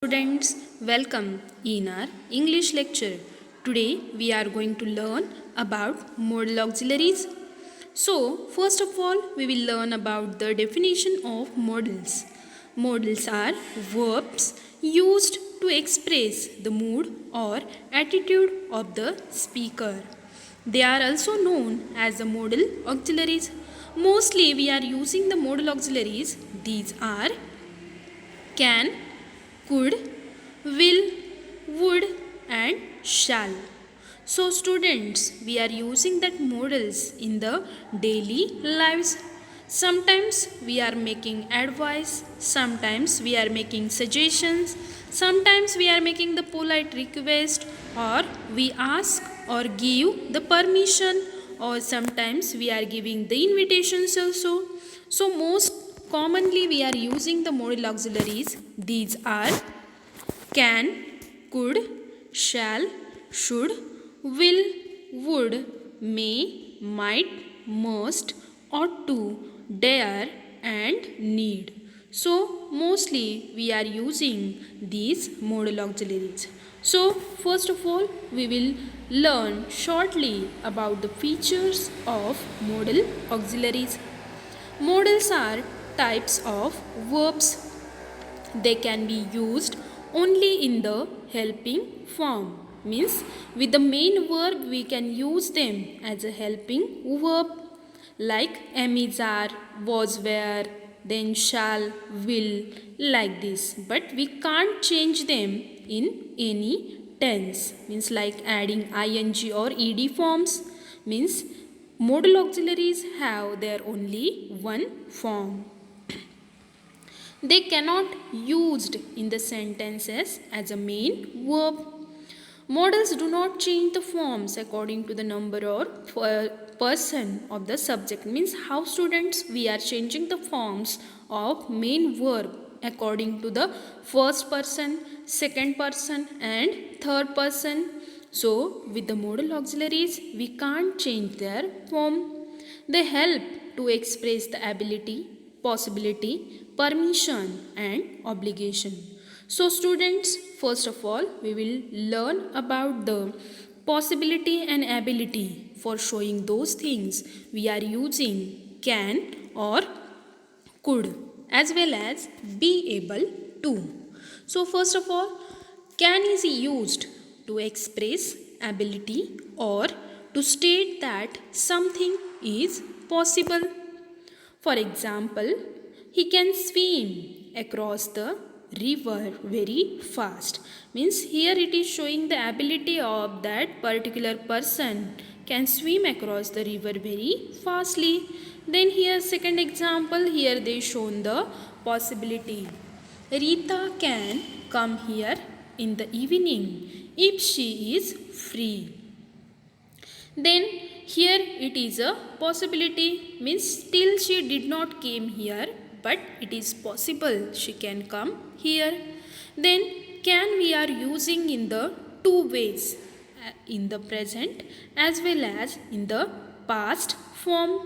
Students, welcome in our English lecture. Today we are going to learn about modal auxiliaries. So, first of all, we will learn about the definition of modals. Modals are verbs used to express the mood or attitude of the speaker. They are also known as the modal auxiliaries. Mostly we are using the modal auxiliaries. These are can, could, will, would and shall. So students, we are using that modals in the daily lives. Sometimes we are making advice, sometimes we are making suggestions, sometimes we are making the polite request, or we ask or give the permission, or sometimes we are giving the invitations also. So most commonly we are using the modal auxiliaries. These are can, could, shall, should, will, would, may, might, must, ought to, dare and need. So mostly we are using these modal auxiliaries. So first of all we will learn shortly about the features of modal auxiliaries. Modals are types of verbs. They can be used only in the helping form. Means with the main verb we can use them as a helping verb like am, is, are, was, were, then shall, will, like this. But we can't change them in any tense. Means like adding ing or ed forms. Means modal auxiliaries have their only one form. They cannot used in the sentences as a main verb. Modals do not change the forms according to the number or person of the subject. Means how students we are changing the forms of main verb according to the first person, second person and third person. So with the modal auxiliaries we can't change their form. They help to express the ability, possibility, permission and obligation. So students, first of all we will learn about the possibility and ability. For showing those things we are using can or could as well as be able to. So first of all, can is used to express ability or to state that something is possible. For example, he can swim across the river very fast. Means here it is showing the ability of that particular person can swim across the river very fastly. Then here second example, here they shown the possibility. Rita can come here in the evening if she is free. Then here it is a possibility, means still she did not came here, but it is possible she can come here. Then can we are using in the two ways, in the present as well as in the past form.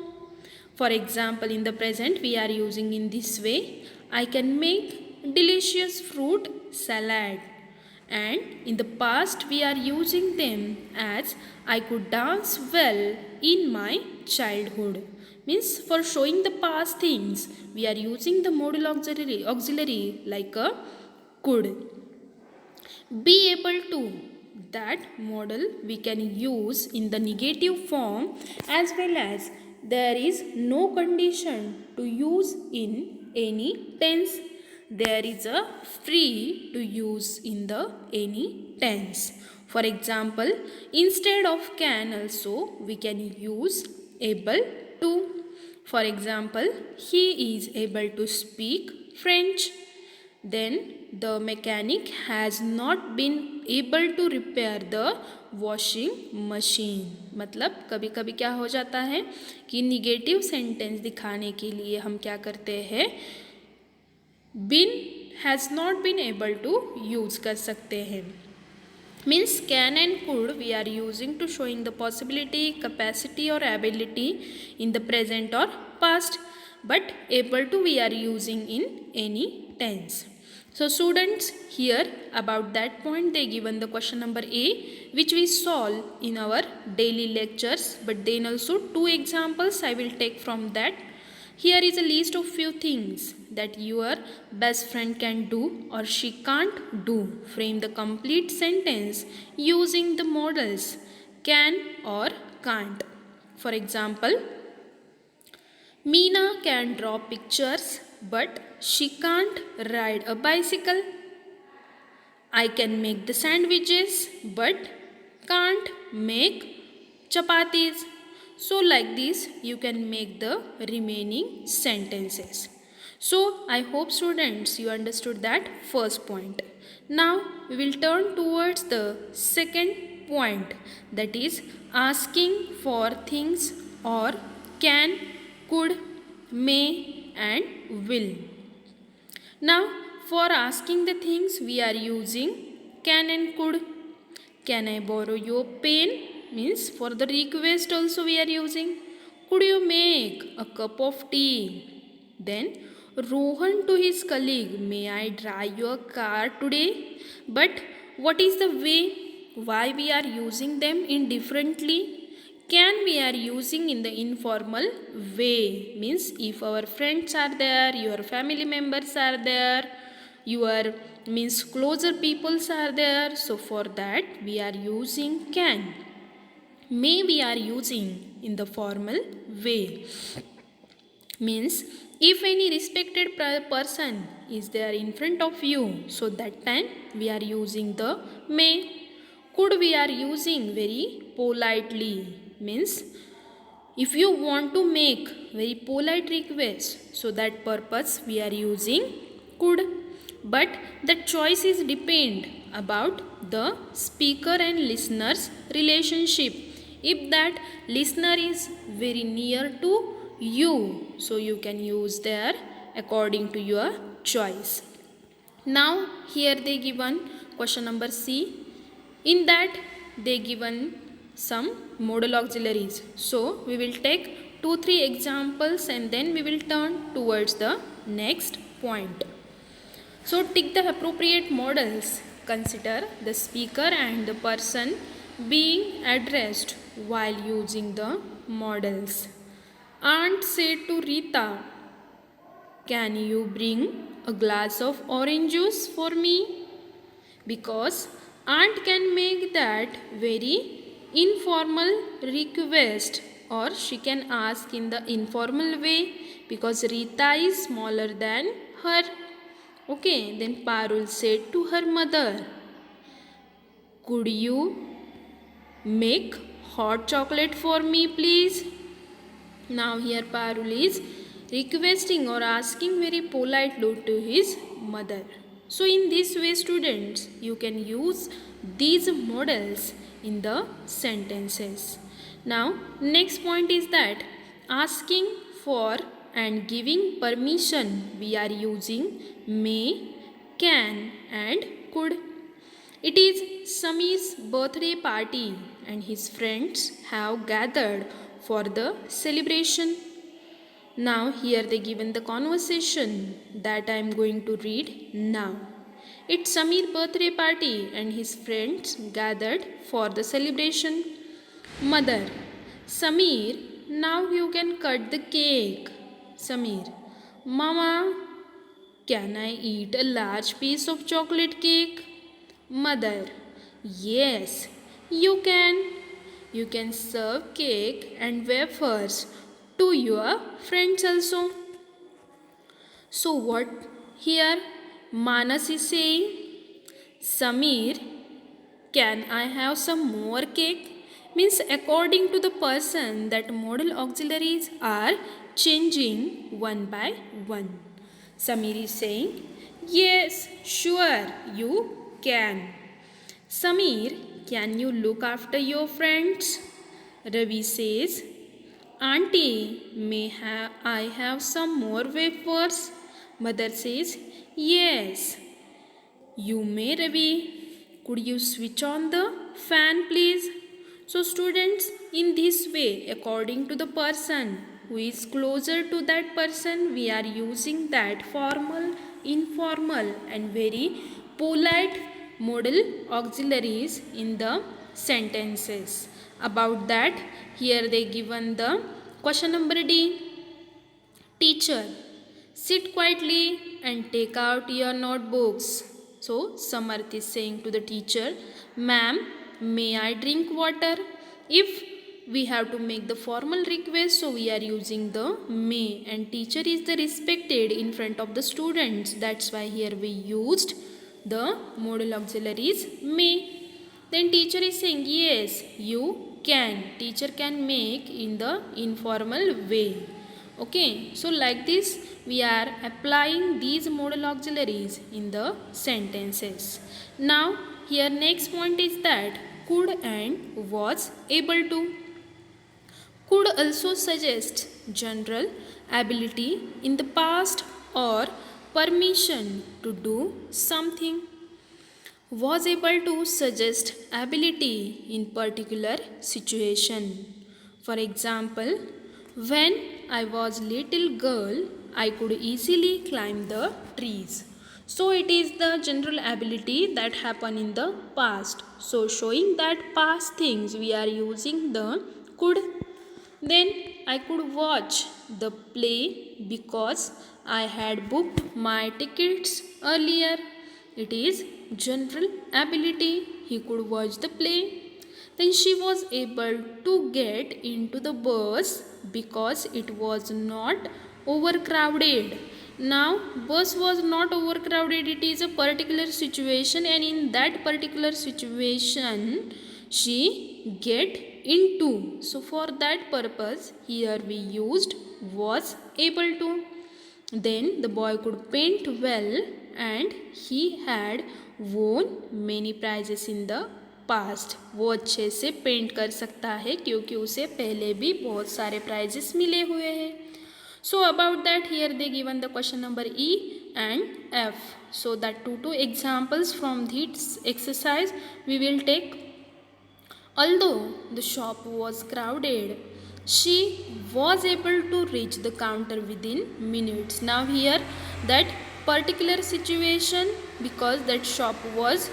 For example, in the present we are using in this way, I can make delicious fruit salad. And in the past we are using them as I could dance well in my childhood. Means for showing the past things we are using the modal auxiliary like a could. Be able to, that modal we can use in the negative form as well as there is no condition to use in any tense. There is a free to use in the any tense. For example, instead of can also we can use able to. For example, he is able to speak French. Then the mechanic has not been able to repair the washing machine. मतलब कभी कभी क्या हो जाता है कि negative sentence दिखाने के लिए हम क्या करते हैं, been has not been able to use कर सकते हैं. Means can and could we are using to showing the possibility, capacity or ability in the present or past, but able to we are using in any tense. So students, here about that point they given the question number A, which we solve in our daily lectures, but then also two examples I will take from that. Here is a list of few things that your best friend can do or she can't do. Frame the complete sentence using the models can or can't. For example, Meena can draw pictures, but she can't ride a bicycle. I can make the sandwiches, but can't make chapatis. So like this you can make the remaining sentences. So I hope students you understood that first point. Now we will turn towards the second point, that is asking for things or can, could, may and will. Now for asking the things we are using can and could. Can I borrow your pen? Means for the request also we are using. Could you make a cup of tea? Then Rohan to his colleague, may I drive your car today? But what is the way why we are using them indifferently? Can we are using in the informal way, means if our friends are there, your family members are there, your means closer peoples are there, so for that we are using can. May we are using in the formal way, means if any respected person is there in front of you, so that time we are using the may. Could we are using very politely, means if you want to make very polite request, so that purpose we are using could. But the choice is depend about the speaker and listener's relationship. If that listener is very near to you, so you can use there according to your choice. Now here they given question number C. In that they given some modal auxiliaries. So we will take 2-3 examples and then we will turn towards the next point. So tick the appropriate modals. Consider the speaker and the person being addressed while using the modals. Aunt said to Rita, can you bring a glass of orange juice for me? Because aunt can make that very informal request, or she can ask in the informal way because Rita is smaller than her. Okay, then Parul said to her mother, could you make hot chocolate for me please? Now here Parul is requesting or asking very politely to his mother. So in this way students, you can use these models in the sentences. Now next point is that asking for and giving permission we are using may, can and could. It is Samir's birthday party and his friends have gathered for the celebration. Now here they given the conversation that I am going to read now. It's Samir's birthday party and his friends gathered for the celebration. Mother, Samir, now you can cut the cake. Samir, Mama, can I eat a large piece of chocolate cake? Mother, yes, you can. You can serve cake and wafers to your friends also. So what here Manas is saying? Samir, can I have some more cake? Means according to the person that modal auxiliaries are changing one by one. Samir is saying, yes, sure, you can. Samir, can you look after your friends? Ravi says, Auntie, may I have some more wafers? Mother says, yes, you may, Ravi. Could you switch on the fan please? So students, in this way, according to the person who is closer to that person, we are using that formal informal and very polite modal auxiliaries in the sentences. About that, here they given the question number D. Teacher, sit quietly and take out your notebooks. So, Samarth is saying to the teacher, Ma'am, may I drink water? If we have to make the formal request, so we are using the may, and teacher is the respected in front of the students. That's why here we used the modal auxiliaries may. Then teacher is saying, yes, you can. Teacher can make in the informal way. Okay, so like this we are applying these modal auxiliaries in the sentences. Now here next point is that could and was able to. Could also suggest general ability in the past or permission to do something. Was able to suggest ability in particular situation. For example, when I was little girl, I could easily climb the trees. So it is the general ability that happened in the past. So showing that past things we are using the could. Then I could watch the play because I had booked my tickets earlier. It is general ability. He could watch the play. Then she was able to get into the bus because it was not overcrowded. Now, bus was not overcrowded. It is a particular situation, and in that particular situation, she get into. So, for that purpose, here we used was able to. Then the boy could paint well and he had won many prizes in the past. वो अच्छे से paint कर सकता है क्योंकि उसे पहले भी बहुत सारे प्राइजेस मिले हुए हैं. So about that here they given the question number E and F. So that two examples from this exercise we will take. Although the shop was crowded, she was able to reach the counter within minutes. Now here that particular situation, because that shop was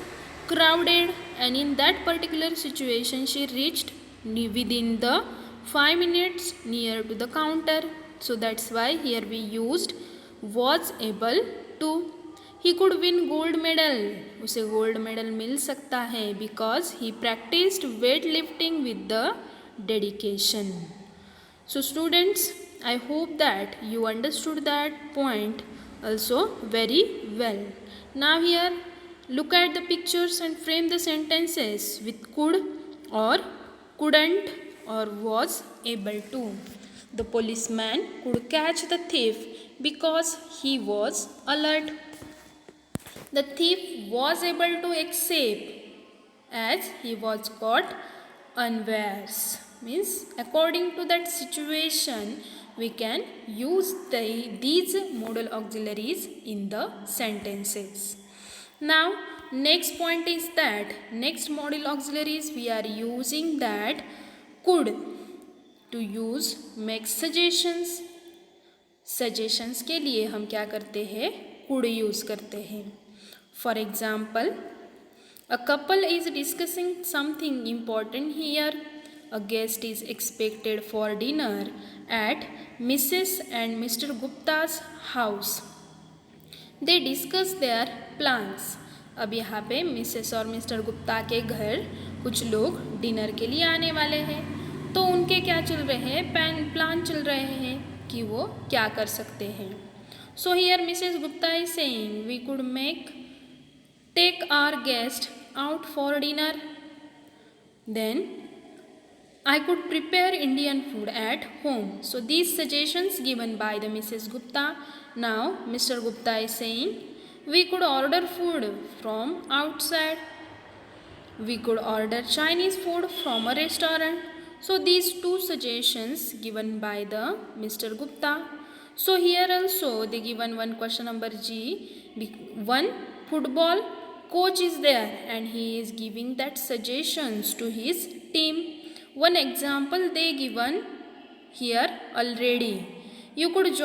crowded, and in that particular situation she reached within the 5 minutes near to the counter. So that's why here we used was able to. He could win gold medal. उसे gold medal मिल सकता है because he practiced weightlifting with the dedication. So students, I hope that you understood that point also very well. Now here look at the pictures and frame the sentences with could or couldn't or was able to. The policeman could catch the thief because he was alert. The thief was able to escape as he was caught unawares. Means according to that situation we can use these modal auxiliaries in the sentences. Now next point is that next modal auxiliaries we are using that could to use make suggestions. Suggestions के लिए हम क्या करते हैं could use करते हैं. For example, a couple is discussing something important here. A guest is expected for dinner at Mrs. and Mr. Gupta's house. They discuss their plans. अब यहाँ पे मिसेस और मिस्टर गुप्ता के घर कुछ लोग डिनर के लिए आने वाले हैं, तो उनके क्या चल रहे हैं प्लान चल रहे हैं कि वो क्या कर सकते हैं. So here Mrs Gupta is saying we could take our guest out for dinner. Then I could prepare Indian food at home. So these suggestions given by the Mrs. Gupta. Now Mr. Gupta is saying we could order food from outside. We could order Chinese food from a restaurant. So these two suggestions given by the Mr. Gupta. So here also they given one question number G. One football coach is there and he is giving that suggestions to his team. One example they given here already. You could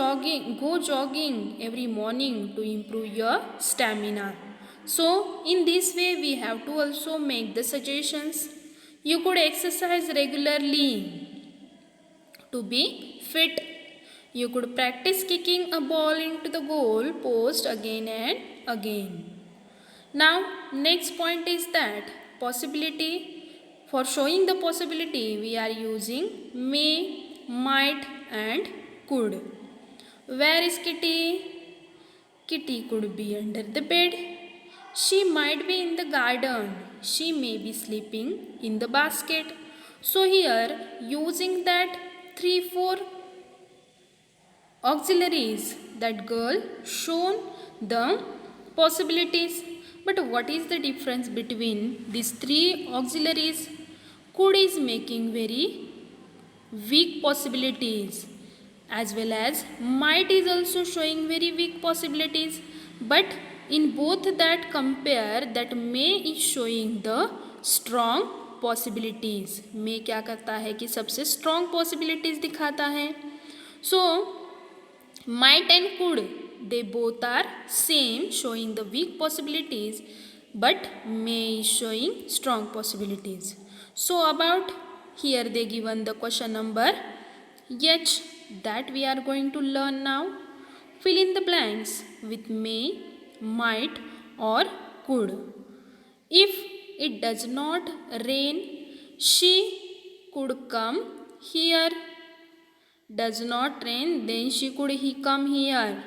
go jogging every morning to improve your stamina. So, in this way, we have to also make the suggestions. You could exercise regularly to be fit. You could practice kicking a ball into the goal post again and again. Now, next point is that possibility. For showing the possibility, we are using may, might and could. Where is Kitty? Kitty could be under the bed. She might be in the garden. She may be sleeping in the basket. So here, using that 3-4 auxiliaries, that girl shown the possibilities. But what is the difference between these 3 auxiliaries? Could is making very weak possibilities, as well as might is also showing very weak possibilities. But in both that compare, that may is showing the strong possibilities. may क्या करता है कि सबसे strong possibilities दिखाता है. So might and could, they both are same, showing the weak possibilities, but may is showing strong possibilities. So about here they given the question number H, that we are going to learn now. Fill in the blanks with may, might or could. If it does not rain, she could come here. Does not rain, then she could he come here.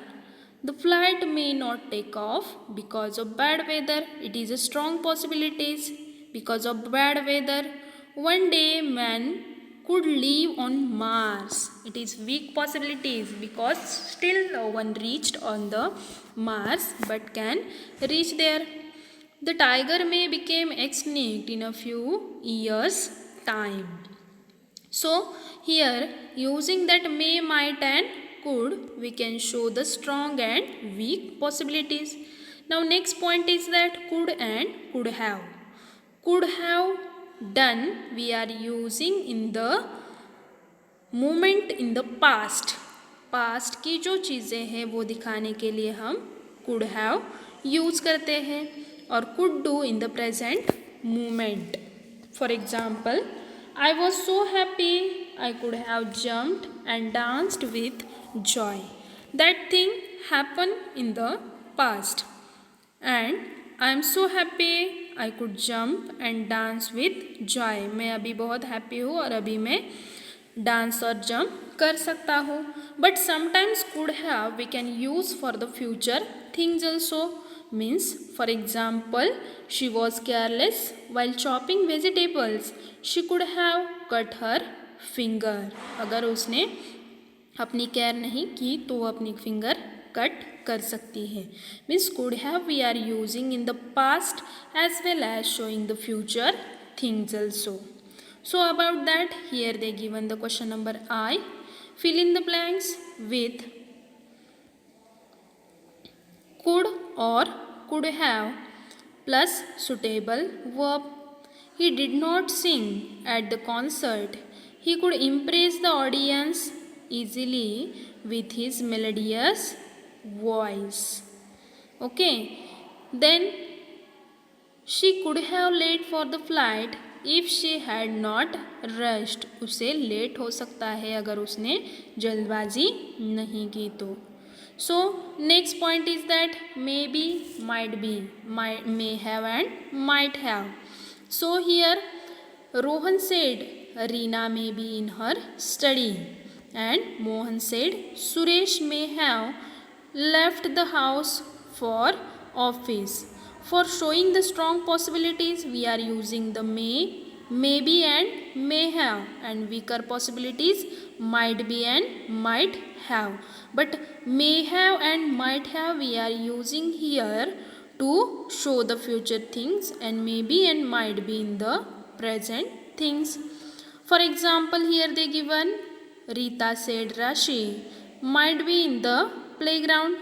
The flight may not take off because of bad weather. It is a strong possibilities because of bad weather. One day man could live on Mars. It is weak possibilities because still no one reached on the Mars but can reach there. The tiger may become extinct in a few years time. So here using that may, might and could, we can show the strong and weak possibilities. Now next point is that could and could have. Could have done we are using in the moment in the past. Past की जो चीज़ें हैं वो दिखाने के लिए हम could have use करते हैं और could do in the present moment. For example, I was so happy I could have jumped and danced with joy. That thing happened in the past. And I am so happy I could jump and dance with joy. मैं अभी बहुत happy हूँ और अभी मैं dance और jump कर सकता हूँ. But sometimes could have we can use for the future things also. Means for example, she was careless while chopping vegetables. She could have cut her finger. अगर उसने अपनी केयर नहीं की तो वो अपनी फिंगर कट कर सकती है. Means could have we are using in the past as well as showing the future things also. So about that, here they given the question number I. Fill in the blanks with could or could have plus suitable verb. He did not sing at the concert. He could impress the audience easily with his melodious voice. Okay. Then she could have late for the flight if she had not rushed. उसे late हो सकता है अगर उसने जल्दबाजी नहीं की तो. So next point is that maybe, might be, may have and might have. So here Rohan said Reena may be in her study and Mohan said Suresh may have left the house for office. For showing the strong possibilities, we are using the may, maybe and may have, and weaker possibilities might be and might have. But may have and might have we are using here to show the future things, and maybe and might be in the present things. For example, here they given Rita said Rashi might be in the playground.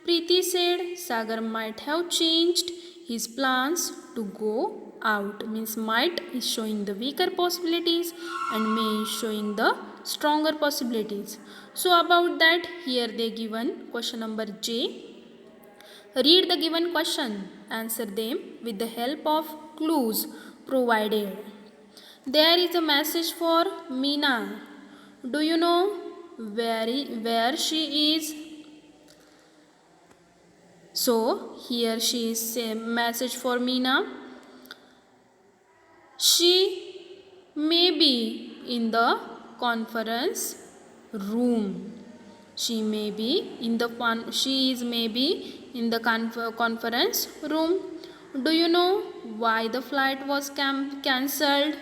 Preeti said Sagar might have changed his plans to go out. Means might is showing the weaker possibilities and may is showing the stronger possibilities. So about that, here they given question number J. Read the given question, answer them with the help of clues provided. There is a message for Meena. Do you know where she is? So here she is a message for Meena. She may be in the conference room. She is maybe in the conference room. Do you know why the flight was cancelled?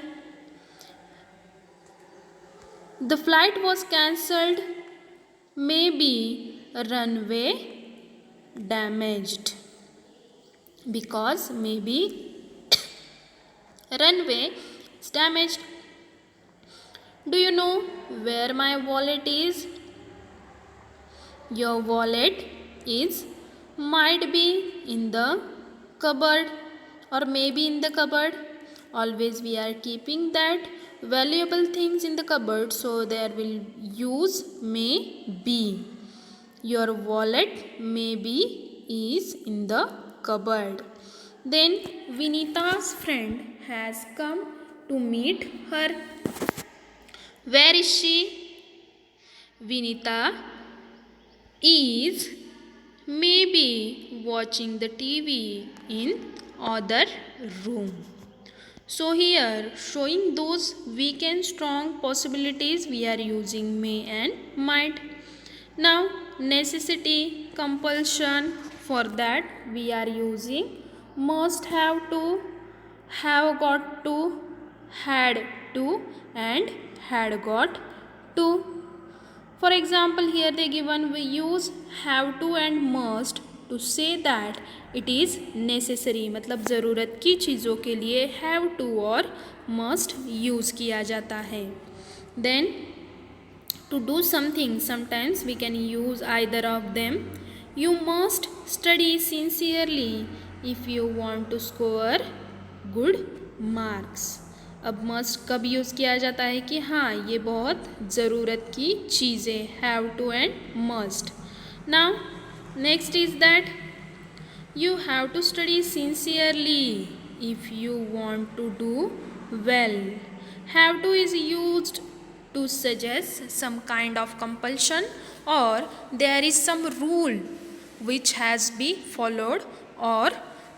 The flight was cancelled. Maybe runway damaged, because maybe runway is damaged. Do you know where my wallet is? Your wallet might be in the cupboard, or maybe in the cupboard. Always we are keeping that valuable things in the cupboard, so there will use may be. Your wallet maybe is in the cupboard. Then Vinita's friend has come to meet her. Where is she? Vinita is maybe watching the TV in other room. So here, showing those weak and strong possibilities, we are using may and might. Now necessity, compulsion, for that we are using must, have to, have got to, had to, and had got to. For example, here they given we use have to and must to say that it is necessary, मतलब ज़रूरत की चीज़ों के लिए have to और must use किया जाता है. Then to do something, sometimes we can use either of them. You must study sincerely if you want to score good marks. अब must कब यूज़ किया जाता है कि हाँ ये बहुत ज़रूरत की चीज़ें, have to and must. Now next is that you have to study sincerely if you want to do well. Have to is used to suggest some kind of compulsion, or there is some rule which has been followed, or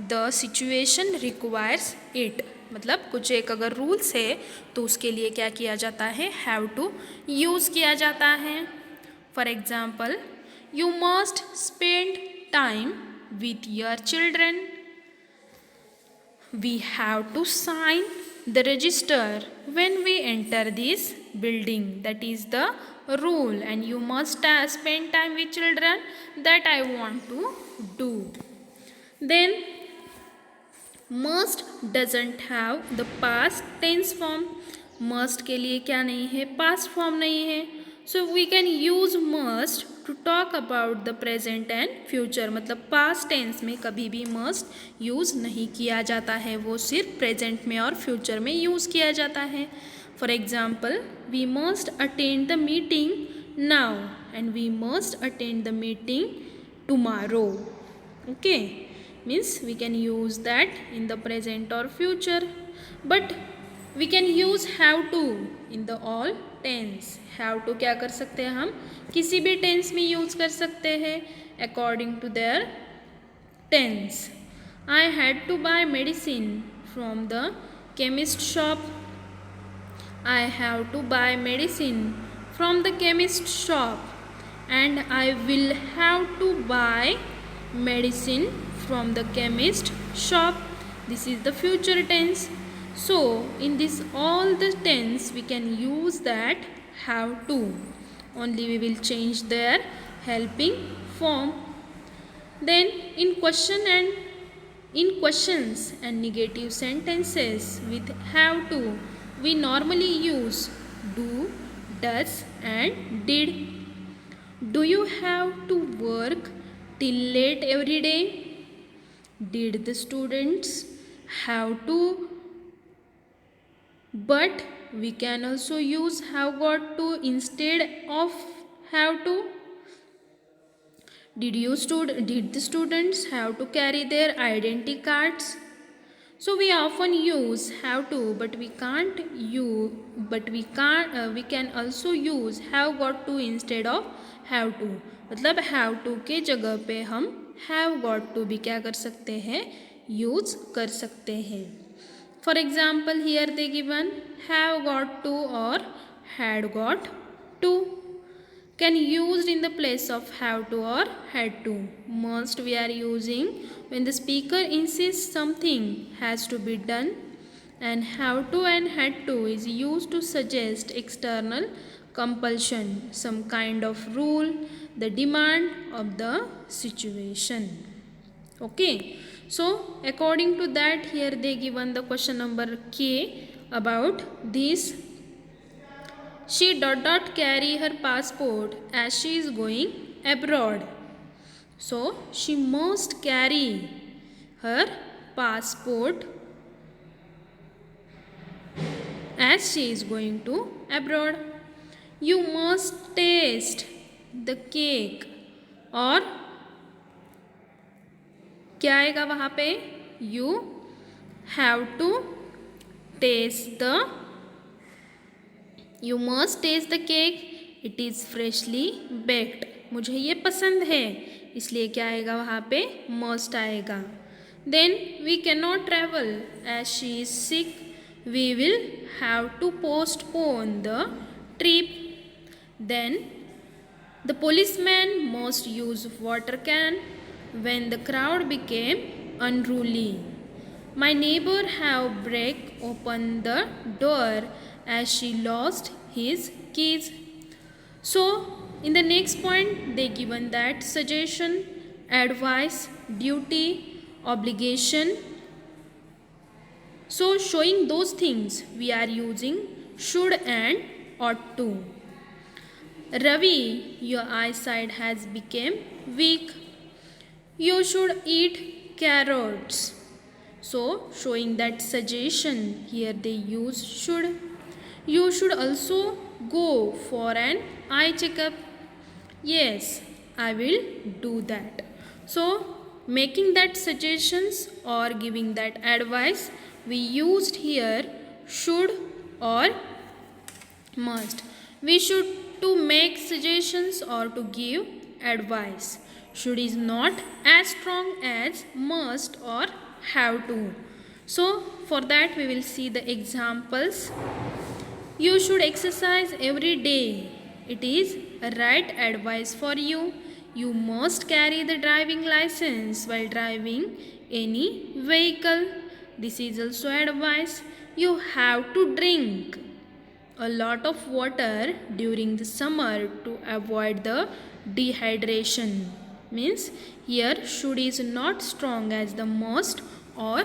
the situation requires it. मतलब कुछ एक अगर rules है तो उसके लिए क्या किया जाता है, हैव टू यूज़ किया जाता है. For example, you must spend time with your children. We have to sign the register when we enter this building. That is the rule, and you must spend time with children. That I want to do. Then must doesn't have the past tense form. Must के लिए क्या नहीं है, past form नहीं है. So we can use must to talk about the present and future. मतलब past tense में कभी भी must use नहीं किया जाता है, वो सिर्फ present में और future में use किया जाता है. For example, we must attend the meeting now and we must attend the meeting tomorrow. Okay, means we can use that in the present or future, but we can use have to in the all tense. have to क्या कर सकते हैं, हम किसी भी tense में use कर सकते हैं according to their tense. I had to buy medicine from the chemist shop. I have to buy medicine from the chemist shop, and I will have to buy medicine from the chemist shop. This is the future tense. So in this all the tense we can use that have to, only we will change their helping form. Then in questions and negative sentences with have to, we normally use do, does and did. Do you have to work till late every day? Did the students have to? But we can also use have got to instead of have to. Did the students have to carry their identity cards? So we often use have to, but we can't use, we can also use have got to instead of have to. मतलब have to के जगह पे हम have got to भी क्या कर सकते हैं, यूज कर सकते हैं. For example, here they given have got to or had got to. Can used in the place of have to or had to. Must we are using when the speaker insists something has to be done, and have to and had to is used to suggest external compulsion, some kind of rule, the demand of the situation. Okay, so according to that, here they given the question number K about this. She carry her passport as she is going abroad. So she must carry her passport as she is going to abroad. You must taste the cake. और क्या आएगा वहाँ पे? You have to taste the, you must taste the cake. It is freshly baked. मुझे ये पसंद है, इसलिए क्या आएगा वहाँ पे? must आएगा. Then we cannot travel as she is sick. We will have to postpone the trip. Then the policeman must use water can when the crowd became unruly. My neighbor have break open the door as she lost his keys. So in the next point they given that suggestion, advice, duty, obligation. So showing those things we are using should and ought to. Ravi, your eyesight has become weak. You should eat carrots. So showing that suggestion, here they use should. You should also go for an eye checkup. Yes, I will do that. So making that suggestions or giving that advice, we used here should or must. We should to make suggestions or to give advice. Should is not as strong as must or have to. So for that we will see the examples. You should exercise every day. It is a right advice for you. You must carry the driving license while driving any vehicle. This is also advice. You have to drink a lot of water during the summer to avoid the dehydration. Means here should is not strong as the must or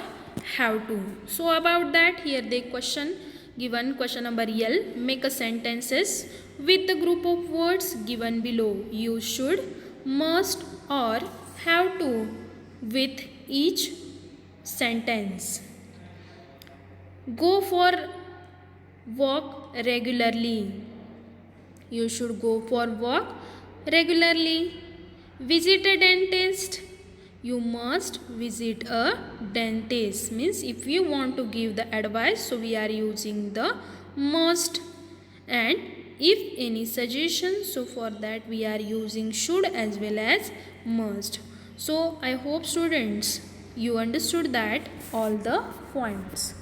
have to. So about that, here the question given, question number L. Make a sentences with the group of words given below. You should, must or have to with each sentence. Go for walk regularly. You should go for walk regularly. Visit a dentist. You must visit a dentist. Means if you want to give the advice, so we are using the must. And if any suggestion, so for that we are using should as well as must. So I hope students you understood that all the points.